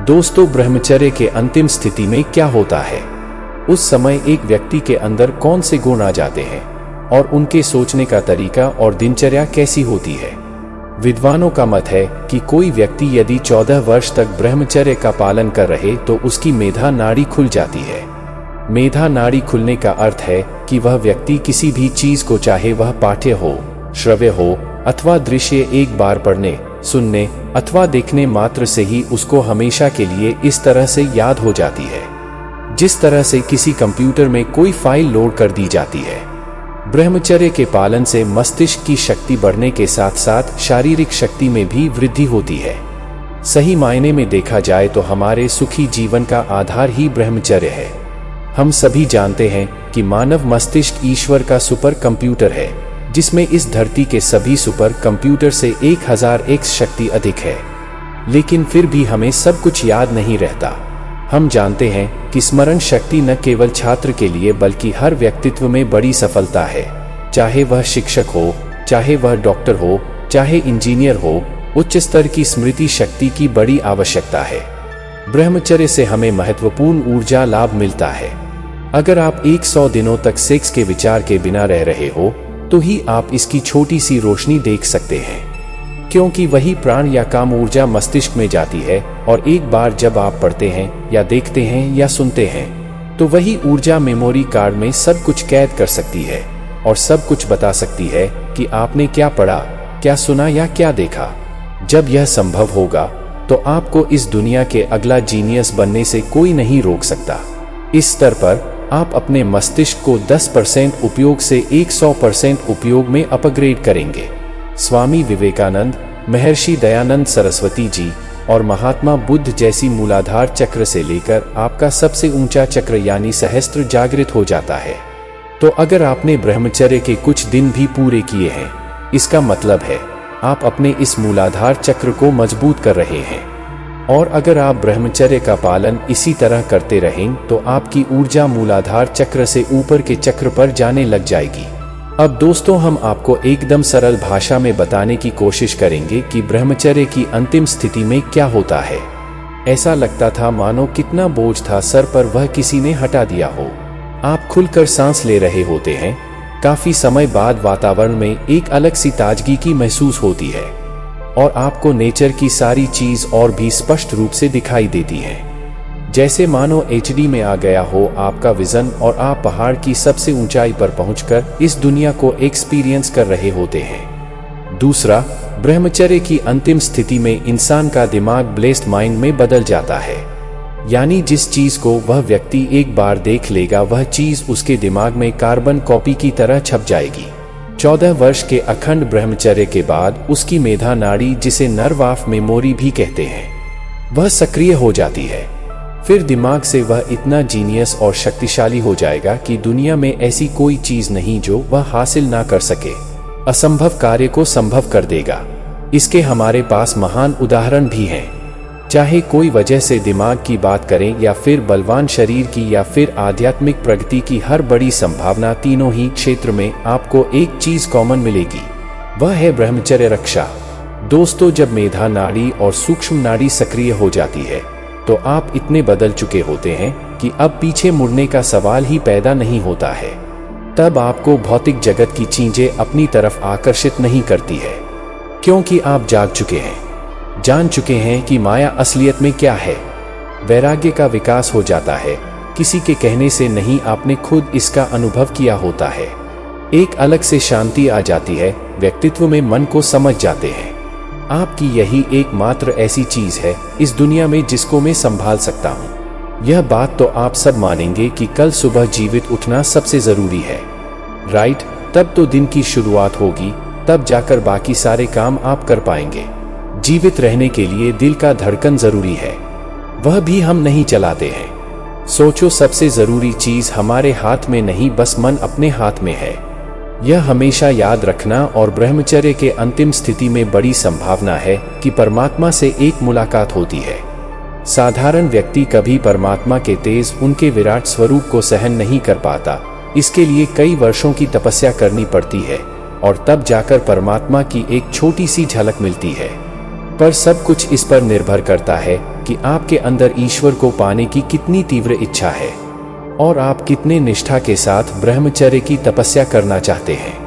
दोस्तों, ब्रह्मचर्य के अंतिम स्थिति में क्या होता है? उस समय एक व्यक्ति के अंदर कौन से गुण आ जाते हैं और उनके सोचने का तरीका और दिनचर्या कैसी होती है? विद्वानों का मत है कि कोई व्यक्ति यदि 14 वर्ष तक ब्रह्मचर्य का पालन कर रहे तो उसकी मेधा नाड़ी खुल जाती है। मेधा नाड़ी खुलने का अर्थ है कि वह व्यक्ति किसी भी चीज को, चाहे वह पाठ्य हो, श्रव्य हो अथवा दृश्य, एक बार पढ़ने, सुनने अथवा देखने मात्र से ही उसको हमेशा के लिए इस तरह से याद हो जाती है जिस तरह से किसी कंप्यूटर में कोई फाइल लोड कर दी जाती है। ब्रह्मचर्य के पालन से मस्तिष्क की शक्ति बढ़ने के साथ साथ शारीरिक शक्ति में भी वृद्धि होती है। सही मायने में देखा जाए तो हमारे सुखी जीवन का आधार ही ब्रह्मचर्य है। हम सभी जानते हैं कि मानव मस्तिष्क ईश्वर का सुपर कंप्यूटर है, जिसमें इस धरती के सभी सुपर कंप्यूटर से 1000x शक्ति अधिक है। लेकिन फिर भी हमें सब कुछ याद नहीं रहता। हम जानते हैं कि स्मरण शक्ति न केवल छात्र के लिए बल्कि हर व्यक्तित्व में बड़ी सफलता है। चाहे वह शिक्षक हो, चाहे वह डॉक्टर हो, चाहे इंजीनियर हो, उच्च स्तर की स्मृति शक्ति की बड़ी आवश्यकता है। ब्रह्मचर्य से हमें महत्वपूर्ण ऊर्जा लाभ मिलता है। अगर आप 100 दिनों तक सेक्स के विचार के बिना रह रहे हो तो ही आप इसकी छोटी सी रोशनी देख सकते हैं, क्योंकि वही प्राण या काम ऊर्जा मस्तिष्क में जाती है और एक बार जब आप पढ़ते हैं या देखते हैं या सुनते हैं तो वही ऊर्जा मेमोरी कार्ड में सब कुछ कैद कर सकती है और सब कुछ बता सकती है कि आपने क्या पढ़ा, क्या सुना या क्या देखा। जब यह संभव होगा तो आपको इस दुनिया के अगला जीनियस बनने से कोई नहीं रोक सकता। इस स्तर पर आप अपने मस्तिष्क को 10% उपयोग से 100% उपयोग में अपग्रेड करेंगे। स्वामी विवेकानंद, महर्षि दयानंद सरस्वती जी और महात्मा बुद्ध जैसी मूलाधार चक्र से लेकर आपका सबसे ऊंचा चक्र यानी सहस्त्र जागृत हो जाता है। तो अगर आपने ब्रह्मचर्य के कुछ दिन भी पूरे किए हैं, इसका मतलब है आप अपने इस मूलाधार चक्र को मजबूत कर रहे हैं। और अगर आप ब्रह्मचर्य का पालन इसी तरह करते रहें तो आपकी ऊर्जा मूलाधार चक्र से ऊपर के चक्र पर जाने लग जाएगी। अब दोस्तों, हम आपको एकदम सरल भाषा में बताने की कोशिश करेंगे कि ब्रह्मचर्य की अंतिम स्थिति में क्या होता है। ऐसा लगता था मानो कितना बोझ था सर पर वह किसी ने हटा दिया हो। आप खुलकर सांस ले रहे होते हैं। काफी समय बाद वातावरण में एक अलग सी ताजगी की महसूस होती है और आपको नेचर की सारी चीज और भी स्पष्ट रूप से दिखाई देती है, जैसे मानो HD में आ गया हो आपका विजन और आप पहाड़ की सबसे ऊंचाई पर पहुंचकर इस दुनिया को एक्सपीरियंस कर रहे होते हैं। दूसरा, ब्रह्मचर्य की अंतिम स्थिति में इंसान का दिमाग ब्लेस्ड माइंड में बदल जाता है, यानी जिस चीज को वह व्यक्ति एक बार देख लेगा वह चीज उसके दिमाग में कार्बन कॉपी की तरह छप जाएगी। 14 वर्ष के अखंड ब्रह्मचर्य के बाद उसकी मेधा नाड़ी, जिसे नर्व ऑफ मेमोरी भी कहते हैं, वह सक्रिय हो जाती है। फिर दिमाग से वह इतना जीनियस और शक्तिशाली हो जाएगा कि दुनिया में ऐसी कोई चीज नहीं जो वह हासिल ना कर सके। असंभव कार्य को संभव कर देगा। इसके हमारे पास महान उदाहरण भी हैं। चाहे कोई वजह से दिमाग की बात करें या फिर बलवान शरीर की या फिर आध्यात्मिक प्रगति की हर बड़ी संभावना, तीनों ही क्षेत्र में आपको एक चीज कॉमन मिलेगी, वह है ब्रह्मचर्य रक्षा। दोस्तों, जब मेधा नाड़ी और सूक्ष्म नाड़ी सक्रिय हो जाती है तो आप इतने बदल चुके होते हैं कि अब पीछे मुड़ने का सवाल ही पैदा नहीं होता है। तब आपको भौतिक जगत की चीजें अपनी तरफ आकर्षित नहीं करती है, क्योंकि आप जाग चुके हैं, जान चुके हैं कि माया असलियत में क्या है। वैराग्य का विकास हो जाता है, किसी के कहने से नहीं, आपने खुद इसका अनुभव किया होता है। एक अलग से शांति आ जाती है, व्यक्तित्व में मन को समझ जाते हैं। आपकी यही एकमात्र ऐसी चीज है इस दुनिया में जिसको मैं संभाल सकता हूँ। यह बात तो आप सब मानेंगे कि कल सुबह जीवित उठना सबसे जरूरी है, राइट? तब तो दिन की शुरुआत होगी, तब जाकर बाकी सारे काम आप कर पाएंगे। जीवित रहने के लिए दिल का धड़कन जरूरी है, वह भी हम नहीं चलाते हैं। सोचो, सबसे जरूरी चीज हमारे हाथ में नहीं, बस मन अपने हाथ में है। यह हमेशा याद रखना। और ब्रह्मचर्य के अंतिम स्थिति में बड़ी संभावना है कि परमात्मा से एक मुलाकात होती है। साधारण व्यक्ति कभी परमात्मा के तेज, उनके विराट स्वरूप को सहन नहीं कर पाता। इसके लिए कई वर्षों की तपस्या करनी पड़ती है और तब जाकर परमात्मा की एक छोटी सी झलक मिलती है। पर सब कुछ इस पर निर्भर करता है कि आपके अंदर ईश्वर को पाने की कितनी तीव्र इच्छा है और आप कितने निष्ठा के साथ ब्रह्मचर्य की तपस्या करना चाहते हैं।